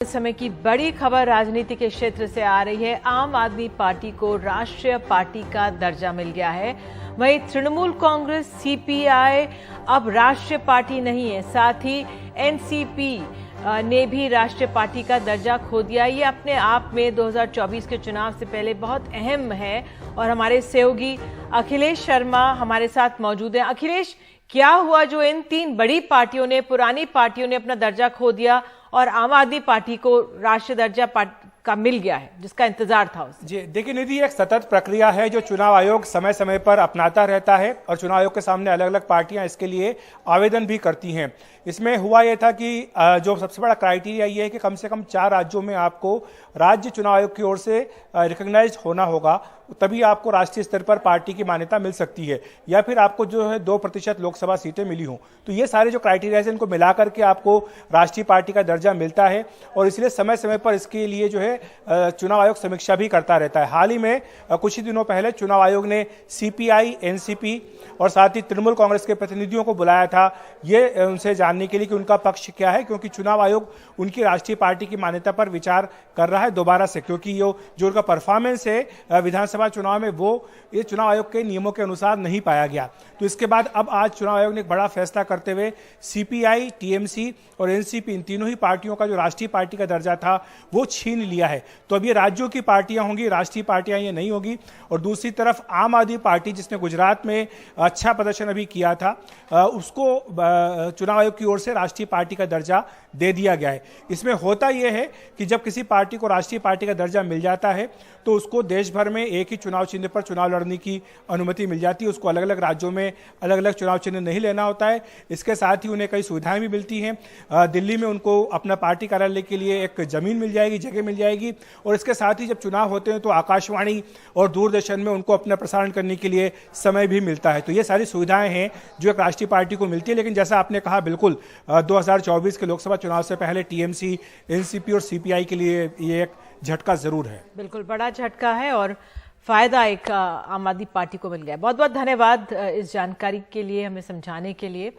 समय की बड़ी खबर राजनीति के क्षेत्र से आ रही है। आम आदमी पार्टी को राष्ट्रीय पार्टी का दर्जा मिल गया है। वहीं तृणमूल कांग्रेस सीपीआई अब राष्ट्रीय पार्टी नहीं है। साथ ही एनसीपी ने भी राष्ट्रीय पार्टी का दर्जा खो दिया। ये अपने आप में 2024 के चुनाव से पहले बहुत अहम है। और हमारे सहयोगी अखिलेश शर्मा हमारे साथ मौजूद हैं। अखिलेश, क्या हुआ जो इन तीन बड़ी पार्टियों ने, पुरानी पार्टियों ने अपना दर्जा खो दिया और आम आदमी पार्टी को राष्ट्रीय दर्जा का मिल गया है, जिसका इंतजार था उसे? जी देखिए निधि, एक सतत प्रक्रिया है जो चुनाव आयोग समय समय पर अपनाता रहता है और चुनाव आयोग के सामने अलग अलग पार्टियां इसके लिए आवेदन भी करती हैं। इसमें हुआ यह था कि जो सबसे बड़ा क्राइटेरिया ये है कि कम से कम 4 राज्यों में आपको राज्य चुनाव आयोग की ओर से रिकॉग्नाइज होना होगा, तभी आपको राष्ट्रीय स्तर पर पार्टी की मान्यता मिल सकती है, या फिर आपको जो है 2% लोकसभा सीटें मिली हों। तो ये सारे जो क्राइटेरिया है इनको मिला करके आपको राष्ट्रीय पार्टी का दर्जा मिलता है और इसलिए समय समय पर इसके लिए जो है चुनाव आयोग समीक्षा भी करता रहता है। हाल ही में कुछ ही दिनों पहले चुनाव आयोग ने सीपीआई, एनसीपी और साथ ही तृणमूल कांग्रेस के प्रतिनिधियों को बुलाया था, ये उनसे जानने के लिए कि उनका पक्ष क्या है, क्योंकि चुनाव आयोग उनकी राष्ट्रीय पार्टी की मान्यता पर विचार कर रहा है दोबारा से, क्योंकि जो उनका परफॉर्मेंस है विधानसभा चुनाव में वो ये चुनाव आयोग के नियमों के अनुसार नहीं पाया गया। तो इसके बाद अब आज चुनाव आयोग ने एक बड़ा फैसला करते हुए सीपीआई, टीएमसी और एनसीपी, इन तीनों ही पार्टियों का जो राष्ट्रीय पार्टी का दर्जा था वो छीन लिया है। तो अब ये राज्यों की पार्टियां होंगी, राष्ट्रीय पार्टियां ये नहीं होगी। और दूसरी तरफ आम आदमी पार्टी, जिसने गुजरात में अच्छा प्रदर्शन अभी किया था, उसको चुनाव आयोग की ओर से राष्ट्रीय पार्टी का दर्जा दे दिया गया है। इसमें होता यह है कि जब किसी पार्टी को राष्ट्रीय पार्टी का दर्जा मिल जाता है तो उसको देश भर में एक ही चुनाव चिन्ह पर चुनाव लड़ने की अनुमति मिल जाती है। उसको अलग अलग राज्यों में अलग अलग चुनाव चिन्ह नहीं लेना होता है। इसके साथ ही उन्हें कई सुविधाएं भी मिलती हैं। दिल्ली में उनको अपना पार्टी कार्यालय के लिए एक जमीन मिल जाएगी, जगह मिल जाएगी। और इसके साथ ही जब चुनाव होते हैं तो आकाशवाणी और दूरदर्शन में उनको अपना प्रसारण करने के लिए समय भी मिलता है। तो ये सारी सुविधाएं हैं जो एक राष्ट्रीय पार्टी को मिलती है। लेकिन जैसा आपने कहा, बिल्कुल 2024 के लोकसभा चुनाव से पहले टीएमसी, एनसीपी और सीपीआई के लिए ये एक झटका जरूर है। बिल्कुल बड़ा झटका है और फायदा एक आम आदमी पार्टी को मिल गया। बहुत बहुत धन्यवाद इस जानकारी के लिए, हमें समझाने के लिए।